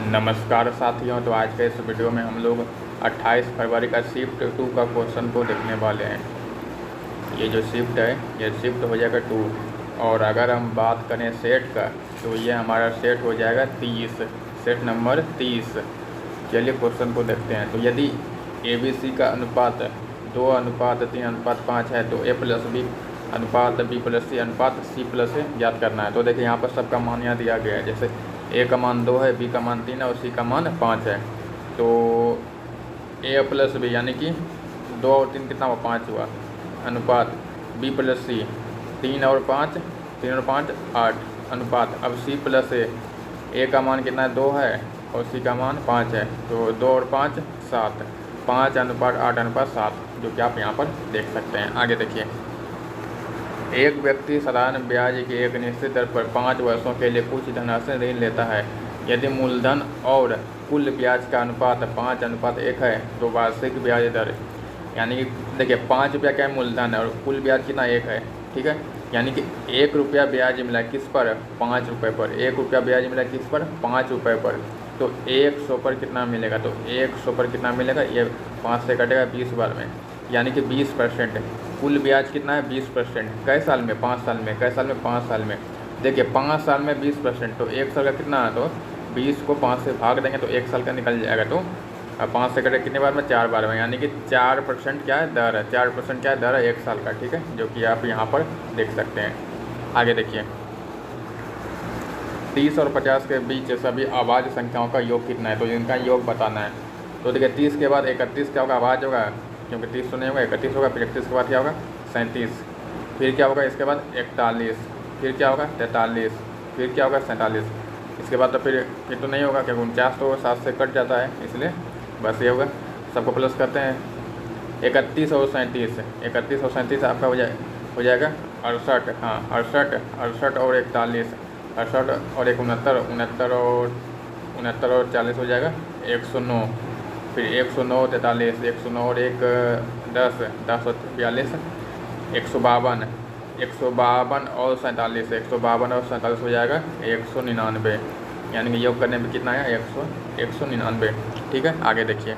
नमस्कार साथियों। तो आज के इस वीडियो में हम लोग 28 फरवरी का शिफ्ट 2 का क्वेश्चन को देखने वाले हैं। ये जो शिफ्ट है ये शिफ्ट हो जाएगा 2, और अगर हम बात करें सेट का तो ये हमारा सेट हो जाएगा 30, सेट नंबर 30। चलिए क्वेश्चन को देखते हैं। तो यदि ABC का अनुपात 2:3:5 है तो A+B+C+C ज्ञात करना है। तो देखिए यहाँ पर सबका मान यहाँ दिया गया है। जैसे A का मान 2 है, B का मान 3 है और C का मान 5 है। तो A+B यानी कि 2 और 3 कितना हुआ, 5 हुआ। अनुपात B+C 3 और 5 8 अनुपात। अब C+A का मान कितना है, 2 है और C का मान 5 है। तो 2 और 5 7, 5:8:7, जो कि आप यहाँ पर देख सकते हैं। आगे देखिए, एक व्यक्ति साधारण ब्याज की एक निश्चित दर पर 5 वर्षों के लिए कुछ धनराशि ऋण लेता है। यदि मूलधन और कुल ब्याज का अनुपात 5:1 है तो वार्षिक ब्याज दर, यानी कि देखिए 5 रुपया क्या मूलधन है और कुल ब्याज कितना 1 है, ठीक है। यानी कि 1 रुपया ब्याज मिला किस पर, 5 रुपये पर। 1 रुपया ब्याज मिला किस पर, 5 रुपये पर। तो 100 पर कितना मिलेगा, तो 100 पर कितना मिलेगा, ये 5 से कटेगा 20 बार में, यानी कि 20%। कुल ब्याज कितना है, 20%। कै साल में, 5 साल में। कै साल में, 5 साल में। देखिए 5 साल में 20%, तो 1 साल का कितना है, तो 20 को 5 से भाग देंगे तो 1 साल का निकल जाएगा। तो 5 से कटे कितने बार में, 4 बार में, यानी कि 4% क्या है, दर है। 4% क्या है, दर है 1 साल का, ठीक है, जो कि आप यहाँ पर देख सकते हैं। आगे देखिए, 30 और 50 के बीच सभी अभाज्य संख्याओं का योग कितना है, तो इनका योग बताना है। तो देखिए 30 के बाद 31 क्या होगा, अभाज्य होगा, क्योंकि 30 तो नहीं होगा, 31 होगा। फिर 31 के बाद क्या होगा, 37। फिर क्या होगा, इसके बाद 41। फिर क्या होगा, 43। फिर क्या होगा, 47। इसके बाद तो फिर तो नहीं होगा, क्योंकि 49 तो 7 से कट जाता है, इसलिए बस ये होगा। सबको प्लस करते हैं। 31 और 37, 31 और 37 आपका हो जाएगा 68। हाँ 68 और 41, 68 और 1 69, 69 और 40 हो जाएगा 109। फिर 109 43, 109 और 1 10, 10 और 42, 152, 152 और 47, 152 और 47 हो जाएगा 199। यानी कि योग करने में कितना है, 199, ठीक है। आगे देखिए,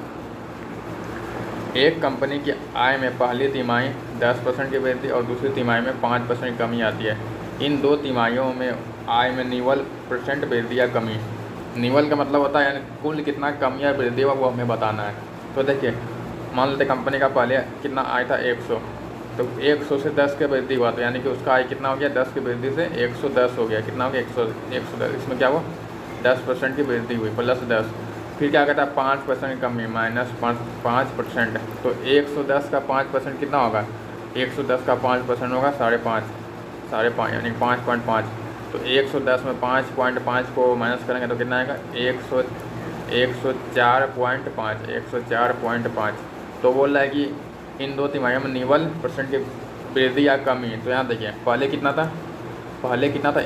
एक कंपनी की आय में पहली तिमाही 10% की वृद्धि और दूसरी तिमाही में 5% की कमी आती है। इन दो तिमाहियों में आय में निवल % वृद्धि या कमी, निवल का मतलब होता है यानी कुल कितना कमी या वृद्धि हुआ वो हमें बताना है। तो देखिए मान लेते कंपनी का पहले कितना आय था, 100, तो 100 से 10 के वृद्धि हुआ, तो यानी कि उसका आय कितना हो गया, 10 की वृद्धि से 110 हो गया। कितना हो गया, 110। इसमें क्या हुआ, 10% की वृद्धि हुई, +10। फिर क्या कहता है, 5% की कमी, -5%। तो 110 का 5% कितना होगा, 110 का 5% होगा 5.5, यानी 5.5। तो 110 में 5.5 को माइनस करेंगे तो कितना आएगा, 104.5। तो बोल रहा है कि इन दो तिमाहियों में निवल % की वृद्धि या कमी। तो यहाँ देखिए पहले कितना था,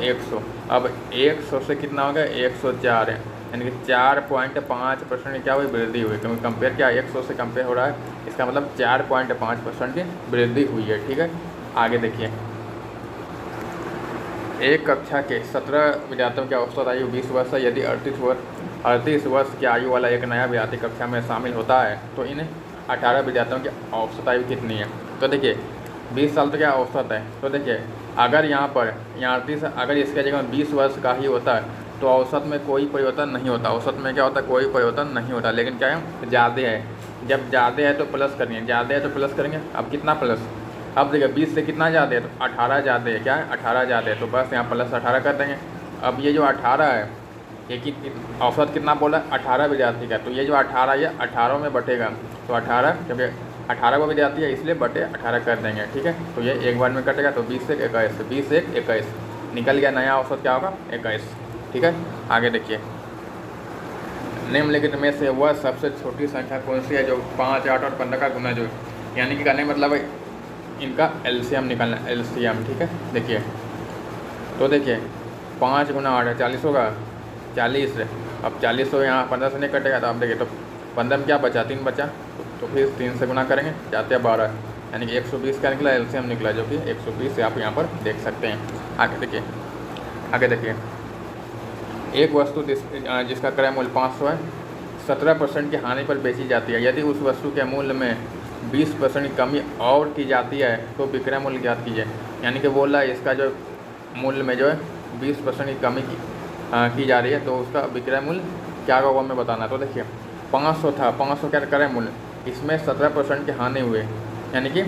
100। अब 100 से कितना हो गया, 104 है, यानी कि 4.5% की क्या हुई, वृद्धि हुई। क्योंकि कंपेयर क्या 100 से कंपेयर हो रहा है, इसका मतलब 4.5% की वृद्धि हुई है, ठीक है। आगे देखिए, एक कक्षा के 17 विद्यार्थियों की औसत आयु 20 वर्ष है। यदि 38 वर्ष की आयु वाला एक नया विद्यार्थी कक्षा में शामिल होता है तो इन 18 विद्यार्थियों की औसत आयु कितनी है। तो देखिए 20 साल तो क्या औसत है। तो देखिए अगर यहाँ 38, अगर इसके जगह 20 वर्ष का ही होता है तो औसत में कोई परिवर्तन नहीं होता। औसत में क्या होता है, कोई परिवर्तन नहीं होता। लेकिन क्या है, ज़्यादा है, जब ज़्यादा है तो प्लस करेंगे, ज़्यादा है तो प्लस करेंगे। अब कितना प्लस, अब देखिए 20 से कितना ज़्यादा है, तो 18 ज़्यादा है। क्या है, 18 ज़्यादा है, तो बस यहाँ +18 कर देंगे। अब ये जो 18 है, ये कि औसत कितना बोला, 18 विद्यार्थी का, तो ये जो 18 ये 18 में बटेगा, तो 18, क्योंकि 18 को विद्यार्थी है इसलिए बटे 18 कर देंगे, ठीक है। तो ये एक बार में कटेगा, तो 20 से 21, 20 से 21 निकल गया। नया औसत क्या होगा, 21, ठीक है। आगे देखिए, निम्नलिखित में से वह सबसे छोटी संख्या कौन सी है जो 5, 8 और 15 का गुना जो, यानी कि कहने मतलब इनका LCM निकालना, LCM, ठीक है। देखिए तो देखिए 5 × 8 40 होगा, 40। अब 40 तो यहाँ 15 से नहीं कटेगा, तो आप देखिए तो 15 में क्या बचा, 3 बचा, तो फिर 3 से गुना करेंगे, जाते हैं 12, यानी कि 120 का निकला, LCM निकला, जो कि 120 से आप यहाँ पर देख सकते हैं। आगे देखिए, एक वस्तु जिसका क्रय मूल्य 500 है 17% की हानि पर बेची जाती है। यदि उस वस्तु के मूल्य में 20% की कमी और की जाती है तो विक्रय मूल्य ज्ञात कीजिए। यानी कि बोल रहा है इसका जो मूल्य में जो है 20% की कमी की जा रही है तो उसका विक्रय मूल्य क्या होगा वो हमें बताना है। तो देखिए 500 था, 500 क्या क्रय मूल्य, इसमें 17% की हानि हुई, यानी कि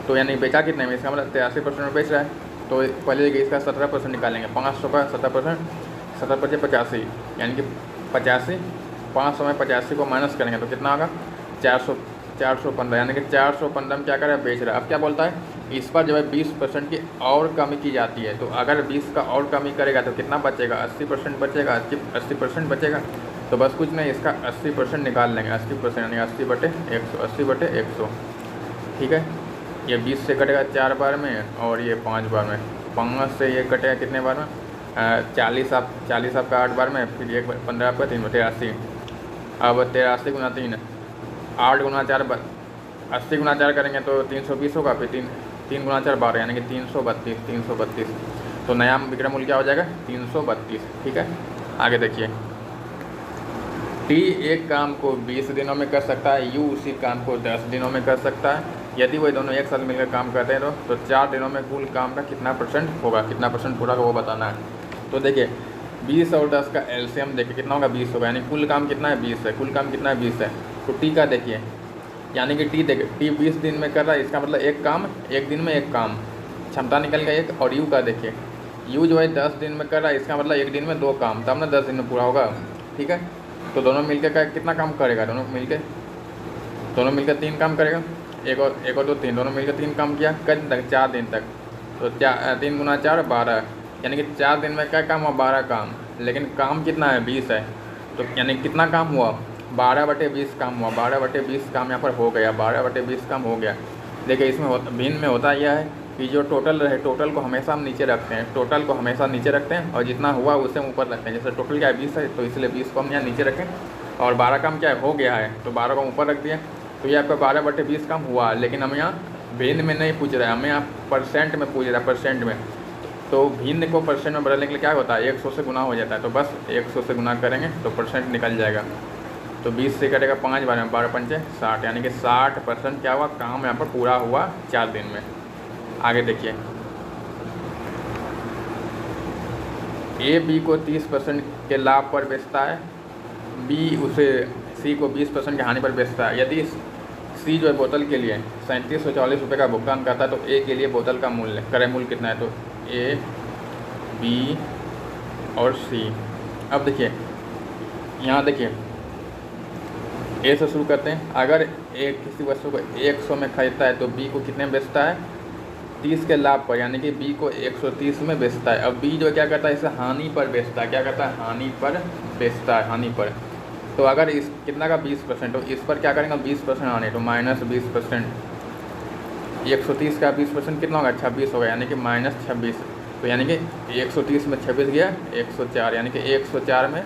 तो यानी बेचा कितने में, इसका मतलब 83% में बेच रहा है। तो पहले इसका 17% निकालेंगे, 500 का 17%, 17 × 85 यानी कि 85, 500 में 85 को माइनस करेंगे तो कितना होगा 415, यानी कि 415 में क्या करे बेच रहा है। अब क्या बोलता है इस पर जो है 20% की और कमी की जाती है। तो अगर 20 का और कमी करेगा तो कितना बचेगा, 80% बचेगा, 80% बचेगा। तो बस कुछ नहीं, इसका 80% निकाल लेंगे, 80% यानी 80/100, 80/100, ठीक है। ये 20 से कटेगा 4 बार में और ये 5 बार में, 5 से ये कटेगा कितने बार में, 40 आपका 8 बार में, फिर 15 आपका 3 83। अब 83 × 3, 8 × 4 80 × 4 करेंगे तो 320 होगा, फिर 3 × 4 12 यानी कि 332। तो नया विक्रय मूल्य क्या हो जाएगा 332, ठीक है। आगे देखिए टी एक काम को 20 दिनों में कर सकता है, यू उसी काम को 10 दिनों में कर सकता है। यदि वह दोनों एक साथ मिलकर काम करते हैं तो 4 दिनों में कुल काम का कितना % होगा, कितना % पूरा का वो बताना है। तो देखिए 20 और 10 का एलसीएम देखिए कितना होगा 20 होगा, यानी कुल काम कितना है 20 है, कुल काम कितना है 20 है। तो टी का देखिए, यानी कि टी देखिए टी 20 दिन में कर रहा है, इसका मतलब एक काम एक दिन में एक काम, क्षमता निकल गया एक। और यू का देखिए, यू जो है 10 दिन में कर रहा है, इसका मतलब एक दिन में 2 काम, तब ना 10 दिन में पूरा होगा, ठीक है। तो दोनों मिलकर कितना काम करेगा, दोनों मिलकर 3 काम करेगा, एक और 2 3, दोनों मिलकर 3 काम किया, कितने तक 4 दिन तक। तो 3 × 4 12, यानी कि 4 दिन में क्या काम हुआ 12 काम, लेकिन काम कितना है 20 है। तो यानी कितना काम हुआ 12/20 काम हुआ, 12/20 काम यहाँ पर हो गया, 12/20 काम हो गया। देखिए इसमें भिन्न में होता यह है कि जो टोटल रहे, टोटल को हमेशा हम नीचे रखते हैं, टोटल को हमेशा नीचे रखते हैं और जितना हुआ उसे हम ऊपर रखते हैं। जैसे टोटल क्या है 20 है तो इसलिए 20 को हम यहाँ नीचे रखें, और 12 काम क्या है हो गया है तो 12 को ऊपर रख दिया। तो ये आपका 12/20 काम हुआ, लेकिन हम यहाँ भिन्न में नहीं पूछ रहे हैं, हमें यहाँ % में पूछ रहा है, % में। तो भिन्न को % में बदलने के लिए क्या होता है 100 से गुना हो जाता है, तो बस 100 से गुना करेंगे तो % निकल जाएगा। तो 20 से कटेगा 5 बार में, 12 × 5 = 60, यानी कि 60% क्या हुआ काम यहाँ पर पूरा हुआ 4 दिन में। आगे देखिए ए बी को 30% के लाभ पर बेचता है, बी उसे सी को 20% की हानि पर बेचता है। यदि सी जो है बोतल के लिए 3740 रुपये का भुगतान करता है तो ए के लिए बोतल का मूल्य क्रय मूल्य कितना है, तो ए बी और सी। अब देखिए यहाँ देखिए ए से शुरू करते हैं। अगर ए किसी वस्तु को 100 में खरीदता है तो बी को कितने में बेचता है 30 के लाभ पर, यानी कि बी को 130 में बेचता है। अब बी जो क्या करता है इसे हानि पर बेचता है, क्या करता है हानि पर बेचता है, हानि पर। तो अगर इस कितना का 20%, तो इस पर क्या करेंगे 20% हानि, तो -20%। 130 का 20% कितना होगा 26 होगा, यानी कि -26। तो यानी कि 130 में 26 गया 104, यानी कि 104 में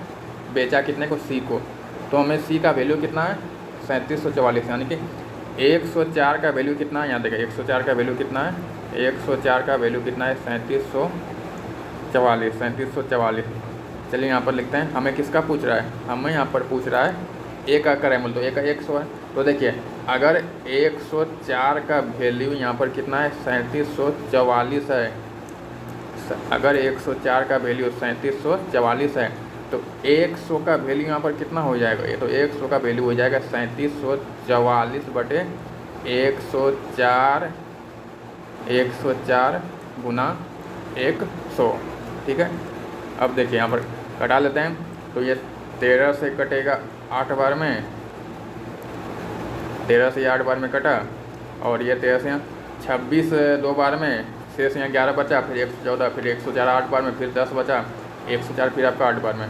बेचा कितने को सी को। तो हमें सी का वैल्यू कितना है 3744, यानी कि 104 का वैल्यू कितना है, यहाँ देखिए 104 का वैल्यू कितना है, 104 का वैल्यू कितना है 3744। चलिए यहाँ पर लिखते हैं, हमें किसका पूछ रहा है, हमें यहाँ पर पूछ रहा है ए का क्रय मूल्य, तो ए का 100 है। तो देखिए अगर 104 का वैल्यू यहाँ पर कितना है 3744 है, अगर 104 का वैल्यू 3744 है तो 100 का वैल्यू यहाँ पर कितना हो जाएगा, ये तो 100 का वैल्यू हो जाएगा 3744/104, 104 × 100, ठीक है। अब देखिए यहाँ पर कटा लेते हैं, तो ये 13 से कटेगा 8 बार में, 13 से 8 बार में कटा, और ये 13 से 26 2 बार में, शेष यहाँ 11 बचा, फिर 114, फिर 104 8 बार में, फिर 10 बचा, 104 फिर आपका 8 बार में,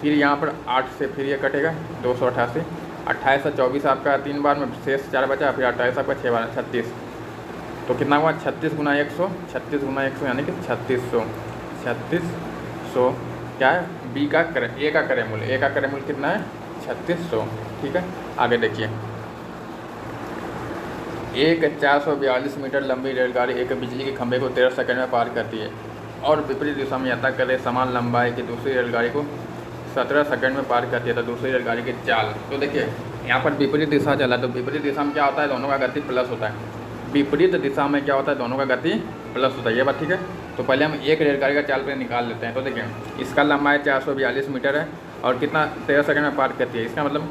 फिर यहाँ पर 8 से फिर ये कटेगा 288, 28 से 24 आपका 3 बार में, शेष 4 बचा, फिर 28 आपका 6 बार में 36। तो कितना हुआ 36 × 100, 36 × 100 यानी कि 3600 क्या है बी का ए का क्रय मूल्य, ए का क्रय मूल्य कितना है 3600, ठीक है। आगे देखिए एक 442 मीटर लंबी रेलगाड़ी एक बिजली के खंभे को 13 सेकंड में पार करती है। और विपरीत दिशा में यात्रा करे समान लंबाई की दूसरी रेलगाड़ी को 17 सेकंड में पार करती है तो दूसरी रेलगाड़ी की चाल। तो देखिए यहाँ पर विपरीत दिशा चला, तो विपरीत दिशा में क्या होता है, दोनों का गति प्लस होता है। विपरीत दिशा में क्या होता है, दोनों का गति प्लस होता है, ये बात ठीक है। तो पहले हम एक रेलगाड़ी का चाल पे निकाल लेते हैं। तो देखिए इसका लंबाई 442 मीटर है और कितना 13 सेकंड में पार करती है। इसका मतलब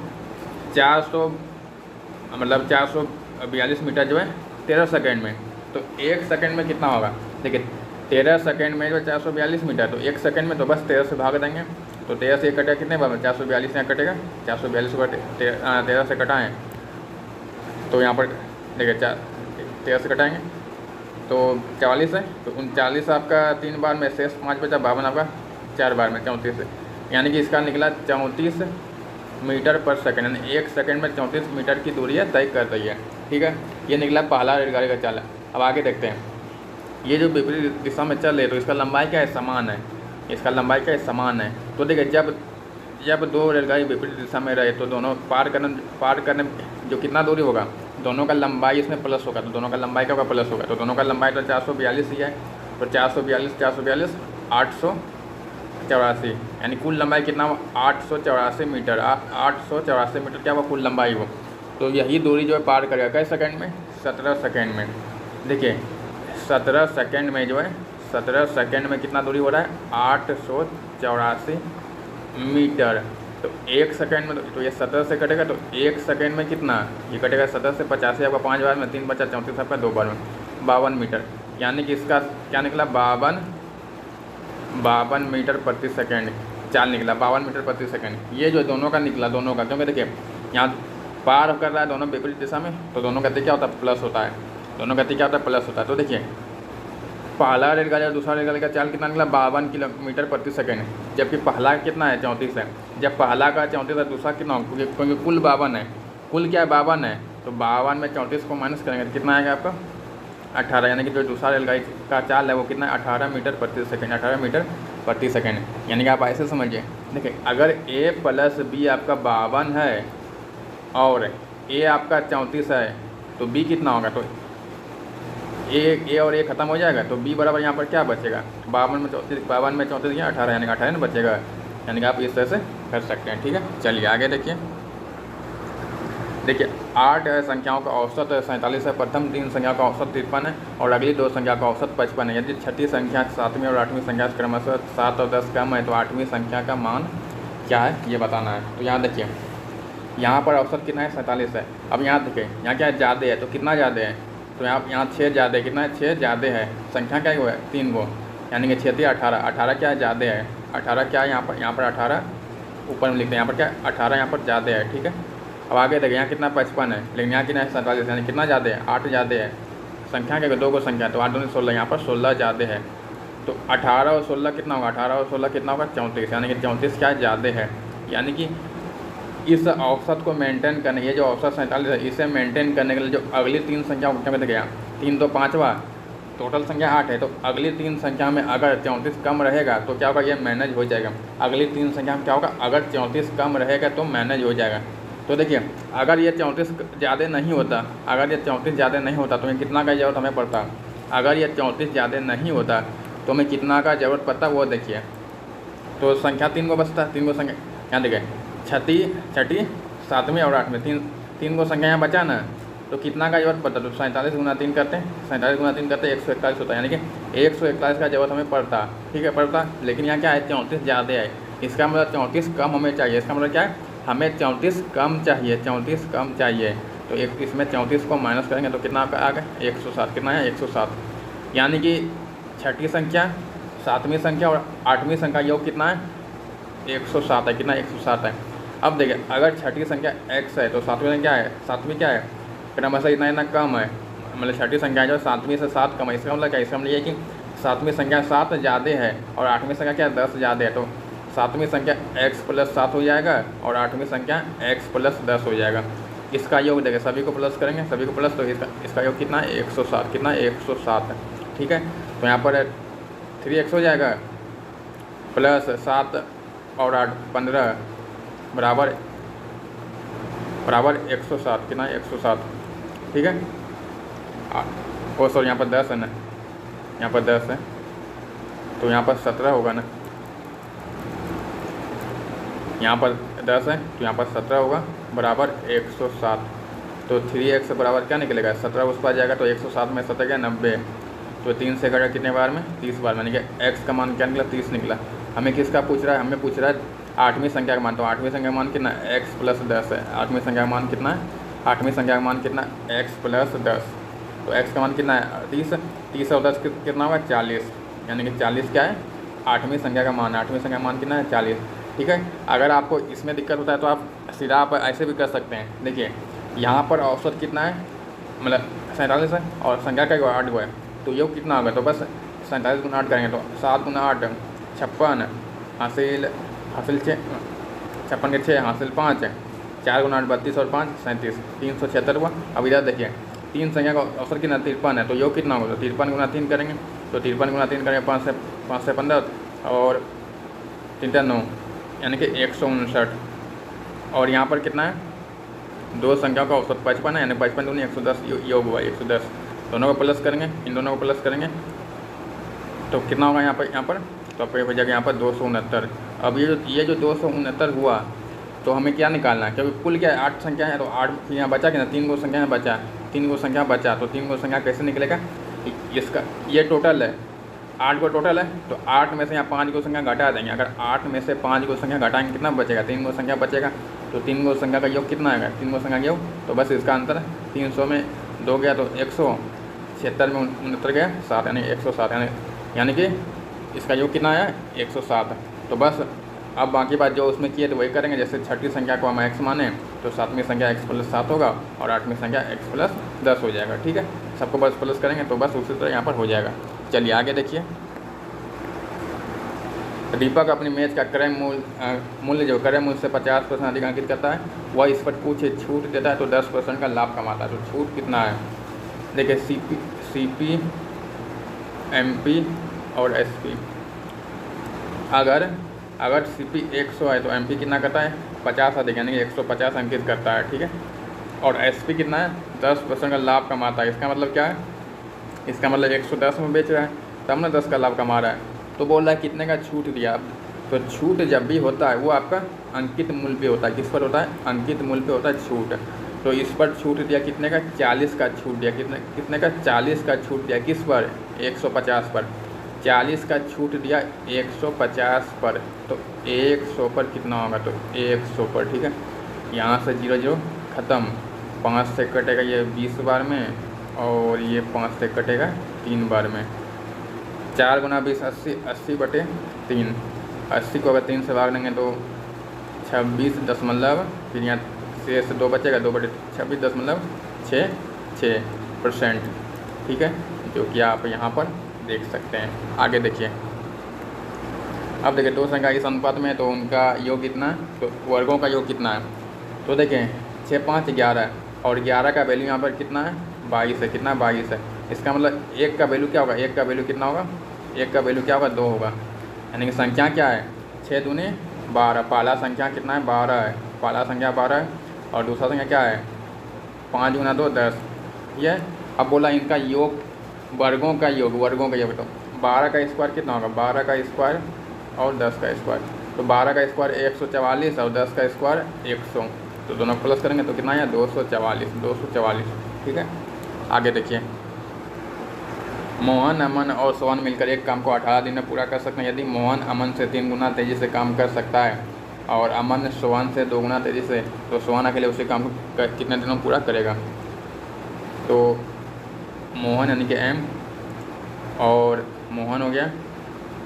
442 मीटर जो है 13 सेकंड में, तो 1 सेकंड में कितना होगा, देखिए 13 सेकंड में जो 442 मीटर, तो 1 सेकंड में तो बस 13 से भाग देंगे, तो 13 से कटेगा कितने बार में, 442 यहाँ कटेगा, 442 को 13 से कटाएँ तो यहाँ पर देखिए 13 से कटाएँगे तो 44 है, तो 39 आपका 3 बार में, शेष 5 बचा, 52 आपका 4 बार में, 34 है। यानी कि इसका निकला 34 मीटर पर सेकंड, यानी 1 सेकंड में 34 मीटर की दूरी है तय कर रही है। ठीक है, ये निकला पहला रेलगाड़ी का चाल है। अब आगे देखते हैं, ये जो विपरीत दिशा में चल रही है तो इसका लंबाई क्या है, समान है। इसका लंबाई क्या है, समान है। तो देखिए जब दो रेलगाड़ी विपरीत दिशा में रहे तो दोनों पार करने जो कितना दूरी होगा, दोनों का लंबाई इसमें प्लस होगा, तो दोनों का लंबाई क्या होगा, प्लस होगा। तो दोनों का लंबाई तो 442 ही है, तो 442 884, यानी कुल लंबाई कितना हुआ, 884 मीटर। 884 मीटर क्या हुआ, कुल लंबाई हो। तो यही दूरी जो है पार करेगा किस सेकंड में, 17 सेकंड में। देखिए 17 सेकंड में जो है, 17 सेकंड में कितना दूरी हो रहा है, 884 मीटर। तो 1 सेकंड में तो ये 17 से कटेगा, तो 1 सेकंड में कितना, ये कटेगा 17 से 85 आपका 5 बार में, 3 बचा 34 आपका 2 बार में, 52 मीटर। यानी कि इसका क्या निकला, 52 मीटर प्रति सेकंड चाल निकला, 52 मीटर प्रति सेकंड। ये जो दोनों का निकला, दोनों का, क्योंकि देखिए यहाँ पार कर रहा है दोनों विपरीत दिशा में, तो दोनों गति क्या होता है, प्लस होता है। दोनों गति क्या होता है, प्लस होता है। तो देखिए पहला रेलगाड़ी और दूसरा रेलगाड़ी का चाल कितना निकला, 52 किलोमीटर प्रति सेकंड, जबकि पहला कितना है, 34 है। जब पहला का 34 है, दूसरा कितना, क्योंकि कुल 52 है, कुल क्या है 52 है, तो 52 में 34 को माइनस करेंगे तो कितना आएगा आपका 18, यानी कि जो दूसरा रेलगाड़ी का चाल है वो कितना है, 18 मीटर प्रति सेकंड, 18 मीटर प्रति सेकंड। यानी कि आप ऐसे समझिए, देखिए अगर A + B आपका 52 है और A आपका 34 है तो B कितना होगा, तो A और A खत्म हो जाएगा, तो B बराबर यहाँ पर क्या बचेगा, 52 में 34 या 18, यानी कि 18 में बचेगा। यानी कि आप इस तरह से कर सकते हैं। ठीक है, चलिए आगे देखिए। 8 संख्याओं का औसत 47 है, प्रथम 3 संख्याओं का औसत 53 है और अगली 2 संख्या का औसत 55 है। यदि छठी संख्या 7वीं और 8वीं संख्या से क्रमशः 7 और 10 कम है तो 8वीं संख्या का मान क्या है, ये बताना है। तो यहाँ देखिए, यहाँ पर औसत कितना है, 47 है। अब यहाँ देखिए, यहाँ क्या है, ज़्यादा है, तो कितना ज़्यादा है, तो यहाँ 6 ज़्यादा है, कितना है, 6 ज़्यादा है। संख्या क्या हुआ है, 3 गो, यानी कि 6 × 18, 18 क्या है, ज़्यादा है। 18 क्या है, यहाँ पर 18 ऊपर में लिखते हैं, यहाँ पर क्या है, 18 यहाँ पर ज़्यादा है। ठीक है, अब आगे देखिए, यहाँ कितना 55 है, लेकिन यहाँ कितना है, 47, यानी कितना ज़्यादा है, 8 ज़्यादा है। संख्या क्या, 2 को संख्या, तो 8 दूनी 16, यहाँ पर 16 ज़्यादा है। तो 18 और 16 कितना होगा, 18 और 16 कितना होगा, 34, यानी कि 34 क्या है, ज़्यादा है। यानी कि इस औसत को मेंटेन करने, ये जो औसत 47 है, इसे मेंटेन करने के लिए जो अगली 3 संख्या में देखिए, 3 तो 5वां, टोटल संख्या 8 है, तो अगली 3 संख्या में अगर 34 कम रहेगा तो क्या होगा, ये मैनेज हो जाएगा। अगली 3 संख्या में क्या होगा, अगर 34 कम रहेगा तो मैनेज हो जाएगा। तो देखिए अगर ये 34 ज़्यादा नहीं होता, अगर ये 34 ज़्यादा नहीं होता तो हमें कितना का ज़रूरत हमें पड़ता, अगर ये 34 ज़्यादा नहीं होता तो हमें कितना का ज़रूरत पड़ता, वो देखिए। तो संख्या 3 को बचता, 3 को संख्या, यहाँ देखिए छठी 7वीं और 8वीं, 3 को संख्या यहाँ बचा ना, तो कितना का जरूरत पड़ता, तो 47 × 3 करते हैं, 47 × 3 करते 141 होता है, यानी कि 141 का जरूरत हमें पड़ता। ठीक है, पड़ता, लेकिन यहाँ क्या है, 34 ज़्यादा है, इसका मतलब 34 कम हमें चाहिए। इसका मतलब क्या है, हमें 34 कम चाहिए, 34 कम चाहिए। तो एक इसमें 34 को माइनस करेंगे तो कितना आ गया, 107, कितना है, 107। यानी कि छठी संख्या, 7वीं संख्या और 8वीं संख्या योग कितना है, 107 है, कितना 107 है। अब देखिए अगर छठी संख्या x है तो 7वीं क्या है, 7वीं क्या है, क्रमशः इतना कम है, मतलब छठी संख्या जो 7वीं से 7 कम है। इसका मतलब क्या, इसका मतलब ये कि 7वीं संख्या 7 ज़्यादा है और 8वीं संख्या क्या है, 10 ज़्यादा है। तो 7वीं संख्या x + 7 हो जाएगा और 8वीं संख्या x + 10 हो जाएगा। इसका योग देखिए, सभी को प्लस करेंगे, सभी को प्लस, तो इसका योग कितना है, 107, कितना 107 है। ठीक है, तो यहाँ पर 3x हो जाएगा प्लस 7 और 8 15 बराबर 107, कितना 107। ठीक है, ओ सॉरी यहाँ पर 10 है ना, यहाँ पर 10 है, तो यहाँ पर 17 होगा ना, यहाँ पर 10 है तो यहाँ पर 17 होगा बराबर 107। तो 3x बराबर क्या निकलेगा, 17 उस पर जाएगा तो 107 में 17 गया 90, तो 3 से कटेगा कितने बार में, 30 बार में, यानी कि x का मान क्या निकला, 30 निकला। हमें किसका पूछ रहा है, हमें पूछ रहा है 8वीं संख्या का मान। तो 8वीं संख्या का मान कितना, x + 10 है। 8वीं संख्या का मान कितना है, 8वीं संख्या का मान कितना, x + 10। तो x का मान कितना है 30, 30 और 10 कितना होगा 40, यानी कि 40 क्या है 8वीं संख्या का मान। 8वीं संख्या का मान कितना है 40। ठीक है, अगर आपको इसमें दिक्कत होता है तो आप सीधा आप ऐसे भी कर सकते हैं। देखिए यहाँ पर औसत कितना है, मतलब 47 है और संख्या का 8 है, तो योग कितना होगा, तो बस 47 × 8 करेंगे तो 7 × 8 56, हासिल 56 के 6 हासिल 5, 4 × 8 32 और 5 37, 376 हुआ। अब इधर देखिए 3 संख्या का औसत कितना 53 है, तो योग कितना होगा, तो 53 × 3 करेंगे, तो 53 × 3 करेंगे 5 से 15 और 3 9, यानी कि 159। और यहाँ पर कितना है, 2 संख्याओं का औसत 55 है, यानी 55 दूनी 110 योग हुआ 110। दोनों को प्लस करेंगे, इन दोनों को प्लस करेंगे तो कितना होगा यहाँ पर तो पे हो जाएगा यहाँ पर 269। अब ये जो 269 हुआ तो हमें क्या निकालना है, क्योंकि कुल क्या है 8 संख्या है, तो 8 यहाँ बचा कि ना, 3 गो संख्या बचा, 3 गो संख्या बचा, तो 3 गो संख्या कैसे निकलेगा, इसका ये टोटल है 8 को टोटल है, तो 8 में से यहाँ 5 गो संख्या घटा देंगे। अगर 8 में से 5 गो संख्या घटाएंगे कितना बचेगा, 3 गो संख्या बचेगा, तो 3 गो संख्या का योग कितना आएगा, 3 गो संख्या का योग, तो बस इसका अंतर 300 में 2 गया तो 176 में 69 गया 7, यानी 107, यानी कि इसका योग कितना आया 107। तो बस अब बाकी बात जो उसमें किए तो वही करेंगे। जैसे छठी संख्या को हम x माने तो 7वीं संख्या x + 7 होगा और 8वीं संख्या x + 10 हो जाएगा। ठीक है, सबको बस प्लस करेंगे तो बस उसी तरह यहाँ पर हो जाएगा। चलिए आगे देखिए, दीपक अपनी मेज का क्रय मूल्य जो क्रय मूल्य से 50% अधिक अंकित करता है, वह इस पर कुछ छूट देता है तो 10% का लाभ कमाता है। तो छूट कितना है, देखिए CP MP और SP। अगर CP 100 है तो MP कितना करता है 50 अधिक, यानी कि 150 अंकित करता है। ठीक है, और SP कितना है 10% का लाभ कमाता है। इसका मतलब क्या है, इसका मतलब 110 में बेच रहा है तब ना 10 का लाभ कमा रहा है। तो बोल रहा है कितने का छूट दिया। तो छूट जब भी होता है वो आपका अंकित मूल्य पे होता है। किस पर होता है, अंकित मूल्य पे होता है छूट। तो इस पर छूट दिया कितने का, 40 का छूट दिया, कितने का 40 का छूट दिया, किस पर 150 पर, 40 का छूट दिया 150 पर। तो 100 पर कितना होगा, तो 100 पर। ठीक है, यहाँ से 0 0 ख़त्म, 5 से कटेगा ये 20 बार में और ये 5 से कटेगा 3 बार में। 4 × 20 80/3, 80 को अगर 3 से भाग देंगे तो 26 फिर यहाँ शेष 2 बचेगा, 2/26.66%। ठीक है, जो कि आप यहाँ पर देख सकते हैं। आगे देखिए, अब देखिए 2 संख्या इस अनुपात में है तो उनका योग कितना है, तो वर्गों का योग कितना है। तो देखें 6 5 11 और 11 का वैल्यू यहाँ पर कितना है 22 है। कितना 22 है, इसका मतलब 1 का वैल्यू क्या होगा, 1 का वैल्यू कितना होगा, 1 का वैल्यू क्या होगा 2 होगा। यानी कि संख्या क्या है 6 दूनी 12, पहला संख्या कितना है 12 है, पहला संख्या 12 है और दूसरा संख्या क्या है 5 × 2 10। ये अब बोला इनका योग, वर्गों का योग, तो 12 का स्क्वायर कितना होगा, 12 का स्क्वायर और 10 का स्क्वायर। तो 12 का स्क्वायर 144 और 10 का स्क्वायर 100, तो दोनों प्लस करेंगे तो कितना है 244। ठीक है, आगे देखिए, मोहन अमन और सोहन मिलकर एक काम को 18 दिन में पूरा कर सकते हैं। यदि मोहन अमन से 3 गुना तेज़ी से काम कर सकता है और अमन सोहन से 2 गुना तेज़ी से, तो सोहन अकेले उसी काम को कितने दिनों में पूरा करेगा। तो मोहन यानी कि M और मोहन हो गया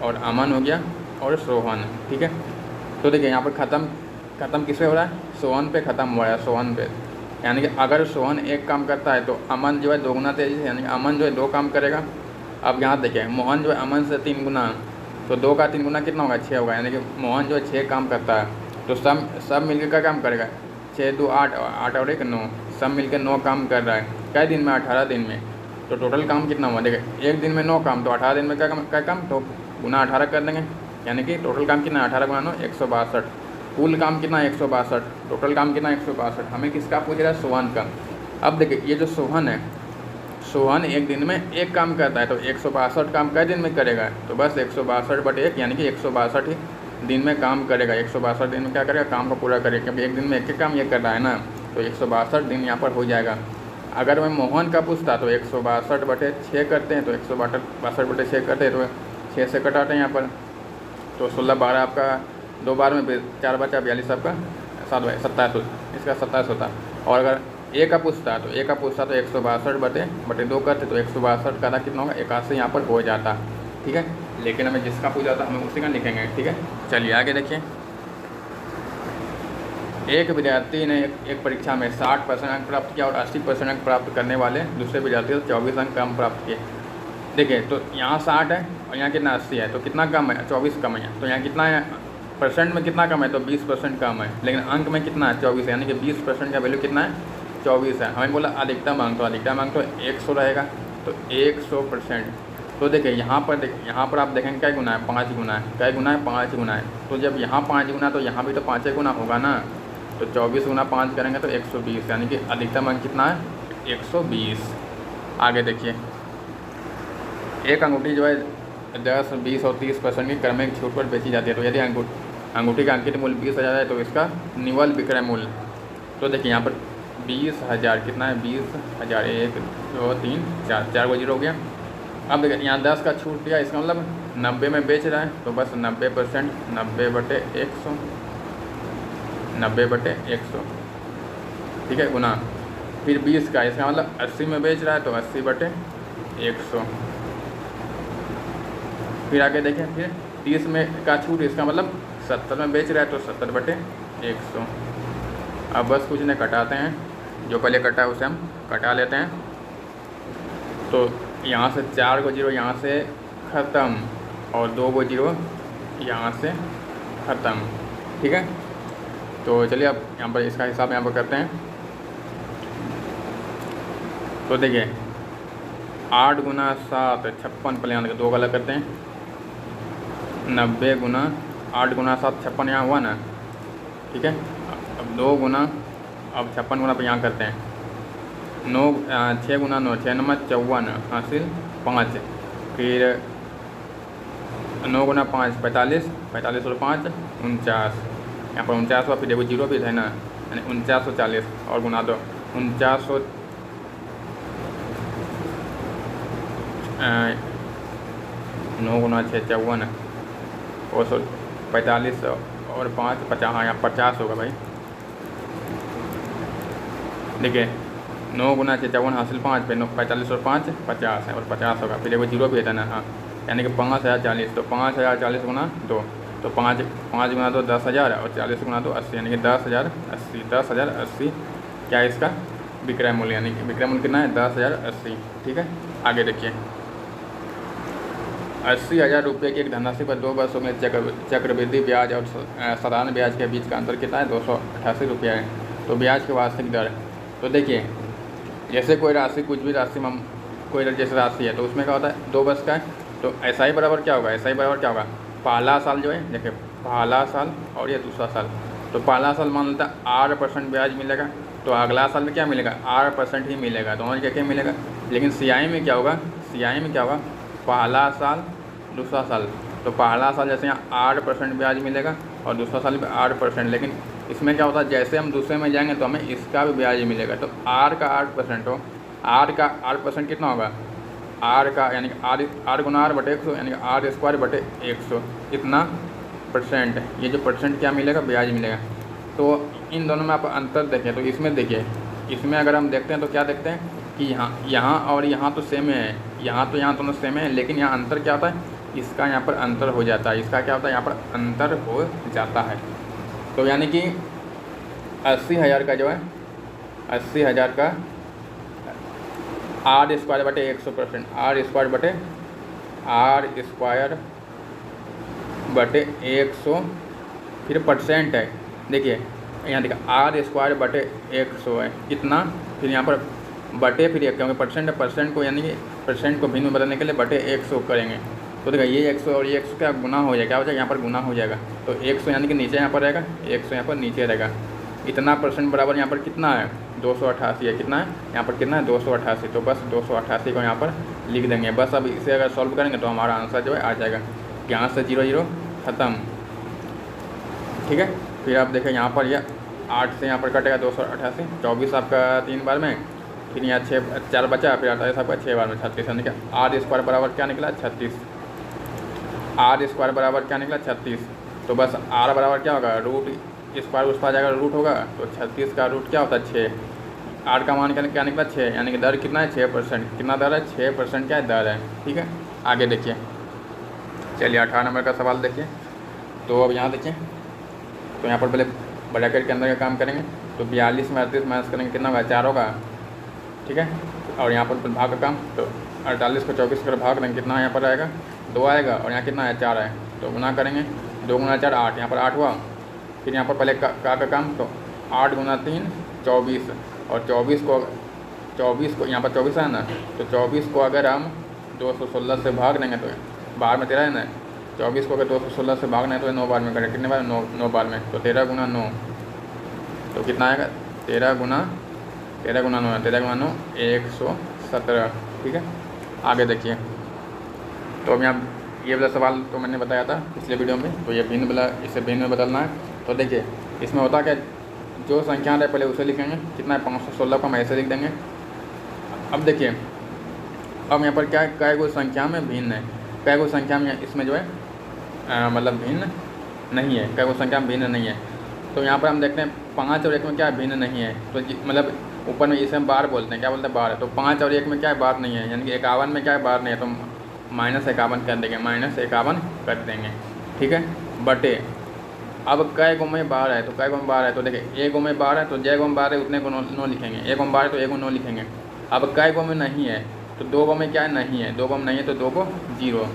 और अमन हो गया और सोहन। ठीक है, तो देखिए यहाँ पर ख़त्म किस पे हो रहा है, सोहन पे ख़त्म हो रहा है, सोहन पे। यानी कि अगर सोहन एक काम करता है तो अमन जो है 2 गुना तेज़ी से, यानी अमन जो है 2 काम करेगा। अब यहाँ देखिए मोहन जो है अमन से 3 गुना, तो 2 का 3 गुना कितना होगा 6 होगा। यानी कि मोहन जो है 6 काम करता है, तो सब मिलकर क्या काम करेगा, 6 2 8 8 और 1 9, सब मिलकर 9 काम कर रहा है। कै दिन में 18 दिन में। तो टोटल काम कितना हुआ, देखिए एक दिन में 9 काम, तो 18 दिन में क्या काम, तो गुना 18 कर देंगे। यानी कि टोटल काम कितना 18 × 9 162, कुल काम कितना 162, टोटल काम कितना 162। हमें किसका पूछ रहा है, सोहन का। अब देखिए ये जो सोहन है सोहन एक दिन में एक काम करता है, तो 162 काम कै दिन में करेगा, तो बस 162/1 यानी कि 162 ही दिन में काम करेगा। 162 दिन में क्या करेगा, काम को पूरा करेगा, क्योंकि एक दिन में एक काम ये कर रहा है ना, तो 162 दिन यहाँ पर हो जाएगा। अगर मैं मोहन का पूछता तो 162/6 करते हैं, तो 162/6 करते हैं, तो 6 से कटाते हैं यहाँ पर, तो 16 12 आपका 2 बार में 4 बचा 42 आपका 27 इसका 27 होता। और अगर ए का पूछता तो 162/2 करते, तो 162 का कितना होगा, 81 यहाँ पर हो जाता। ठीक है, लेकिन हमें जिसका पूछा था हमें उसी का लिखेंगे। ठीक है, चलिए आगे देखिए। एक विद्यार्थी ने एक परीक्षा में 60% अंक प्राप्त किया और 80% अंक प्राप्त करने वाले दूसरे विद्यार्थी से 24 अंक कम प्राप्त किए। देखिए, तो यहाँ 60 है और यहाँ कितना 80 है, तो कितना कम है, 24 कम है। तो यहाँ कितना है, परसेंट में कितना कम है, तो 20% कम है, लेकिन अंक में कितना है, 24 है, यानी कि 20% का वैल्यू कितना है, 24 है। हमें बोला अधिकतम अंक, तो अधिकतम अंक तो 100 रहेगा, तो 100%। तो देखिए यहाँ पर आप देखेंगे क्या गुना है, 5 गुना है, क्या गुना है, 5 गुना है। तो जब यहाँ 5 गुना, तो यहाँ भी तो 5 गुना होगा ना, तो 24 गुना 5 करेंगे तो 120, यानी कि अधिकतम अंक कितना है, 120। आगे देखिए, एक अंगूठी जो है 10, 20 और 30% की क्रमिक छूट पर बेची जाती है। तो यदि अंगूठी का अंकित मूल्य 20,000 है, तो इसका निवल विक्रय मूल्य, तो देखिए यहाँ पर 20,000 कितना है, 20,000, 1 2 3 4 को जीरो हो गया। अब देखिए यहाँ 10 का छूट दिया, इसका मतलब 90 में बेच रहा है, तो बस 90%, 90/100, 90/100, ठीक है, गुना। फिर 20 का, इसका मतलब 80 में बेच रहा है, तो 80/100। फिर आगे देखें, फिर 30 में का छूट, इसका मतलब 70 में बेच रहा है, तो 70/100। अब बस कुछ नहीं, कटाते हैं, जो पहले कटा है उसे हम कटा लेते हैं। तो यहाँ से 4 को जीरो यहाँ से ख़त्म और 2 को जीरो यहाँ से ख़त्म। ठीक है, तो चलिए अब यहाँ पर इसका हिसाब यहाँ पर करते हैं। तो देखिए 8 गुना 7 56, पहले यहाँ 2 गलत करते हैं, 90 गुना 8 गुना 7 56 यहाँ हुआ ना। ठीक है, अब 2 गुना, अब 56 गुना पर यहाँ करते हैं, 6 गुना 9 6 9 54 हासिल 5। फिर 9 गुना 5 45, 45 और 5 49, यहाँ पर 49 हुआ, फिर देखो जीरो भी है ना, यानी 4940 और गुना दो 4900, 9 गुना 6 54 और 45 और 5 50, हाँ यहाँ 50 होगा भाई। देखिए 9 गुना 6 54 हासिल 5 पे 45 और 5 50 है और 50 होगा, फिर वो जीरो भी है ना, हाँ, यानी कि 5040। तो 5040 गुना 2, तो 5 गुना 2 10,000 और 40 गुना 2 80, यानी कि 10,080। 10,080 क्या है इसका विक्रय मूल्य, यानी कि विक्रय मूल्य कितना है, 10,080। ठीक है, आगे देखिए 80,000 रुपये की एक धनराशि पर 2 वर्षों में चक्रवृद्धि ब्याज और साधारण ब्याज के बीच का अंतर कितना है, 288 रुपया है। तो ब्याज की वार्षिक दर, तो देखिए जैसे कोई राशि, कुछ भी राशि में कोई जैसे राशि है, तो उसमें क्या होता है 2 वर्ष का है, तो ऐसा ही बराबर क्या होगा, ऐसा ही बराबर क्या होगा, पहला साल जो है, देखिए पहला साल और ये दूसरा साल। तो पहला साल मान लेता है 8% ब्याज मिलेगा, तो अगला साल में क्या मिलेगा, 8% ही मिलेगा, दोनों क्या मिलेगा। लेकिन सियाई में क्या होगा, सियाई में क्या होगा, पहला साल दूसरा साल, तो पहला साल जैसे यहाँ 8% ब्याज मिलेगा और दूसरा साल भी 8%। लेकिन इसमें क्या होता है, जैसे हम दूसरे में जाएंगे तो हमें इसका भी ब्याज मिलेगा। तो आर का 8% हो, आर का 8% कितना होगा, आर का यानी कि आर गुना R बटे 100, यानी कि R²/100 इतना परसेंट। ये जो परसेंट क्या मिलेगा, ब्याज मिलेगा। तो इन दोनों में आप अंतर देखें, तो इसमें देखिए, इसमें अगर हम देखते हैं तो क्या देखते हैं कि यहाँ और यहाँ तो सेम है, यहाँ दोनों सेम है, लेकिन यहाँ अंतर क्या होता है, इसका यहाँ पर अंतर हो जाता है, इसका क्या होता है, यहाँ पर अंतर हो जाता है। तो यानी कि 80,000 का जो है, 80,000 का R²/100%, R²/100 फिर परसेंट है। देखिए यहाँ देखा R²/100 है कितना, फिर यहाँ पर बटे फिर 1, क्योंकि परसेंट है, परसेंट को यानी कि परसेंट को भिन्न में बदलने के लिए बटे 100 करेंगे। तो देखा ये 100 और ये 100 क्या गुना हो जाएगा, क्या हो जाएगा, यहाँ पर गुना हो जाएगा। तो 100 यानी कि नीचे यहाँ पर रहेगा, 100 यहाँ पर नीचे रहेगा। इतना परसेंट बराबर यहाँ पर कितना है 288 है। कितना है यहाँ पर, कितना है 288। तो बस 288 को यहाँ पर लिख देंगे बस। अब इसे अगर सॉल्व करेंगे तो हमारा आंसर जो है आ जाएगा। यहाँ से 0 0 ख़त्म, ठीक है। फिर आप देखें यहाँ पर यह 8 से यहाँ पर कटेगा 288, 24 आपका 3 बार में, फिर यहाँ 4 बचा, फिर 28 आपका 6 बार में 36 यानी कि आर स्क्वायर बराबर क्या निकला 36। आर स्क्वायर बराबर क्या निकला 36। तो बस आर बराबर क्या होगा, रूट स्क्वायर उस पर जाएगा रूट होगा, तो 36 का रूट क्या होता है 6। आर का मान क्या निकला 6, यानी कि दर कितना है 6%। कितना दर है 6% क्या है दर है, ठीक है। आगे देखिए, चलिए 18 नंबर का सवाल देखिए। तो अब यहाँ देखिए, तो यहाँ पर पहले ब्रैकेट के अंदर का काम करेंगे। तो 42 में 38 माइनस करेंगे कितना होगा 4 होगा, ठीक है। और यहाँ पर भाग का काम, तो 48 को 24 कर भाग देंगे कितना यहाँ पर आएगा 2 आएगा, और यहाँ कितना है 4 है। तो गुना करेंगे 2 गुना 4 8, यहाँ पर 8 हुआ। फिर यहाँ पर पहले का काम, तो 8 गुना 3 24, और 24 को यहाँ पर 24 है ना, तो 24 को अगर हम 216 से भाग देंगे तो बाहर में 13 है ना, 24 को अगर 216 से भागना है तो 9 बार में करें, कितने बार 9 बार में। तो 13 गुना 9, तो कितना आएगा 13 गुना 9 117, ठीक है। आगे देखिए, तो अब यहाँ ये वाला सवाल तो मैंने बताया था पिछले वीडियो में, तो ये भिन्न वाला इसे भिन्न में बदलना है। तो देखिए इसमें होता क्या, जो संख्या रहे पहले उसे लिखेंगे, कितना है 516 को हम ऐसे लिख देंगे। अब देखिए, अब यहाँ पर क्या है, कई गो संख्या में भिन्न है, कई गो संख्या में इसमें जो है मतलब भिन्न नहीं है, कई गो संख्या में भिन्न नहीं है। तो यहाँ पर हम देखते हैं 5 और 1 में क्या भिन्न नहीं है, तो मतलब ऊपर में इसे हम बार बोलते हैं, क्या बोलते हैं बार। तो 5 और 1 में क्या है बार नहीं है, यानी कि 51 में क्या है बार नहीं है, तो -51 कर देंगे, -51 कर देंगे, ठीक है। बटे अब कई गो में बार है, तो कई गो में बार है, तो देखिए 1 गो में बार है, तो जय गो में बार है उतने को 9 लिखेंगे, 1 गो में बार है तो 1 गो 9 लिखेंगे। अब कई गो में नहीं है, तो 2 गो में क्या है नहीं है, 2 गो में नहीं है तो 2 को 0,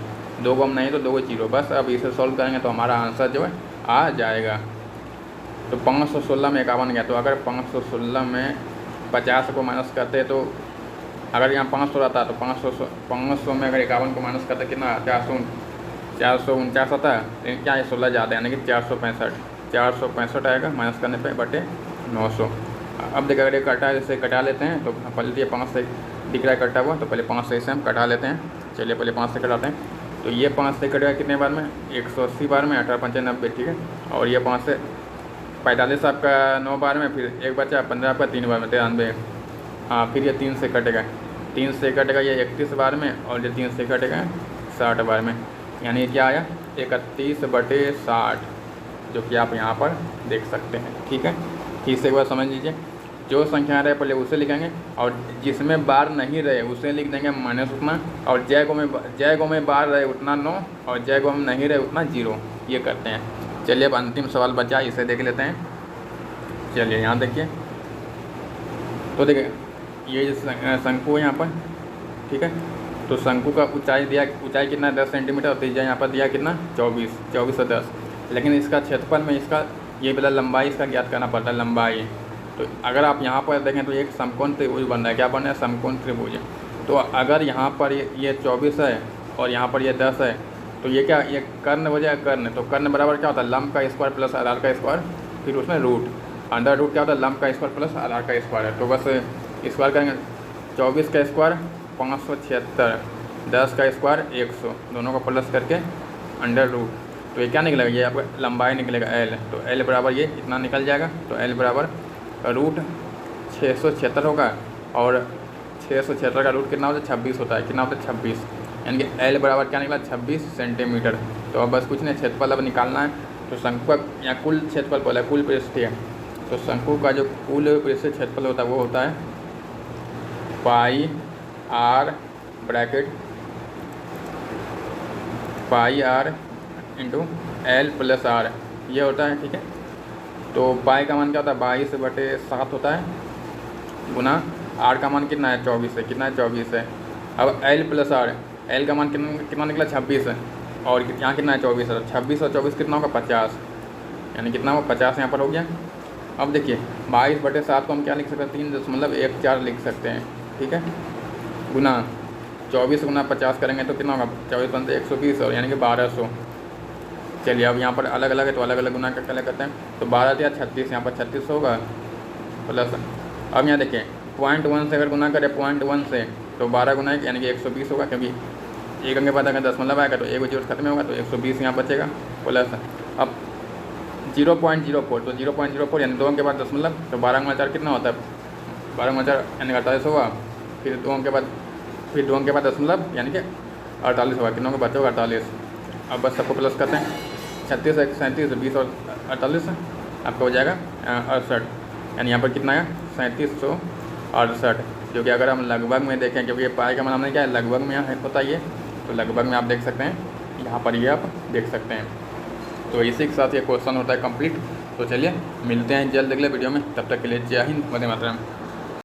2 गो में नहीं है तो 2 को 0। बस अब इसे सॉल्व करेंगे तो हमारा आंसर जो है आ जाएगा। तो 516 में 51 गया, तो अगर 516 में 50 को माइनस करते तो अगर यहाँ 500 रहता तो 500 में अगर 51 को माइनस करते कितना 449 आता है, लेकिन क्या है 16 ज़्यादा, यानी कि 465 आएगा माइनस करने पे बटे 900। अब देखिए अगर ये कटा है इसे कटा लेते हैं, तो पहले ये 5 से दिख रहा है कटा हुआ, तो पहले 5 से इसे हम कटा लेते हैं। चलिए पहले 5 से कटाते हैं। तो ये 5 से कटेगा कितने बार में 180 बार में, 18 5 90, ठीक है। और ये 5 से 45 आपका 9 बार में, फिर 1 बचा 15 आपका 3 बार में 93। हाँ, फिर ये 3 से कटेगा, 3 से कटेगा ये 31 बार में, और ये 3 से कटेगा 60 बार में, यानी क्या आया 31/60, जो कि आप यहाँ पर देख सकते हैं, ठीक है। ठीक से एक बार समझ लीजिए, जो संख्या रहे पहले उसे लिखेंगे, और जिसमें बार नहीं रहे उसे लिख देंगे माइनस उतना, और जय गो में बार रहे उतना 9, और जय गो में नहीं रहे उतना 0, ये करते हैं। चलिए अब अंतिम सवाल बचा, इसे देख लेते हैं। चलिए यहाँ देखिए, तो देखिए ये शंकु है यहाँ पर, ठीक है। तो शंकु का ऊंचाई कितना 10 सेंटीमीटर, और त्रिज्या यहाँ पर दिया कितना 24 और 10, लेकिन इसका क्षेत्रफल में इसका ये वाला लंबाई इसका ज्ञात करना पड़ता है, लंबाई। तो अगर आप यहाँ पर देखें तो एक समकोण त्रिभुज बन रहा है, क्या बन रहा है समकोण त्रिभुज। तो अगर यहाँ पर ये 24 है और यहाँ पर ये 10 है, तो ये क्या, ये कर्ण हो जाएगा कर्ण। तो कर्ण बराबर क्या होता है लंब का स्क्वायर प्लस आधार का स्क्वायर, फिर उसमें रूट, अंडर रूट क्या होता है लंब का स्क्वायर प्लस आधार का स्क्वायर है। तो बस स्क्वायर करेंगे, 24 का स्क्वायर 576, 10 का स्क्वायर 100, दोनों को प्लस करके अंडर रूट। तो ये क्या निकलेगा, ये आपका लंबाई निकलेगा L। तो L बराबर ये इतना निकल जाएगा। तो L बराबर रूट 676 होगा, और 676 का रूट कितना होता है 26 होता है, कितना होता है 26, यानी कि L बराबर क्या निकला 26 सेंटीमीटर। तो अब बस कुछ नहीं, क्षेत्रफल अब निकालना है। तो शंकु का यहाँ कुल क्षेत्रफल बोला है, कुल पृष्ठ है। तो शंकु का जो कुल पृष्ठ क्षेत्रफल होता है वो होता है पाई r into L plus R, ये होता है, ठीक है। तो पाई का मान क्या होता है 22/7 होता है, गुना R का मान कितना है 24 है, कितना है 24 है। अब L प्लस R, L का मान कितना निकला 26 है, और यहाँ कितना है 24 है, 26 और 24 कितना होगा 50, यानी कितना होगा 50 यहाँ पर हो गया। अब देखिए 22/7 को हम क्या लिख सकते हैं 3.14 लिख सकते हैं, ठीक है। गुना 24 गुना 50 करेंगे तो कितना होगा 24 × 120, और यानी कि 1200, चलिए अब यहाँ पर अलग अलग है तो अलग अलग गुना का क्या करते हैं, तो 12 दिया 36, यहाँ पर 36 होगा प्लस। अब यहाँ देखिए 0.1 से अगर गुना करें 0.1 से तो 12 गुना है यानी कि 120 होगा, क्योंकि एक अंक के बाद अगर दशमलव आएगा तो एक जीरो खत्म होगा तो 120 यहाँ बचेगा प्लस। अब 0.04 तो 0.04 यानी 2 अंक के बाद दशमलव, तो 12 गुना 4 कितना होता है, 12 गुना 4 यानी 48 होगा, फिर 2 अंक के बाद दशमलव यानी कि 48 होगा, कितनों के बचे होगा 48। अब बस सबको प्लस करते हैं, 36 1 37 20 और 48 आपका हो जाएगा 68, यानी यहाँ पर कितना है 3768, जो कि अगर हम लगभग में देखें, क्योंकि ये पाई का मतलब नहीं क्या है, लगभग में यहाँ होता है ये, तो लगभग में आप देख सकते हैं, यहाँ पर ये आप देख सकते हैं। तो इसी के साथ ये क्वेश्चन होता है कंप्लीट। तो चलिए मिलते हैं जल्द अगले वीडियो में, तब तक के लिए जय हिंद, वंदे मातरम।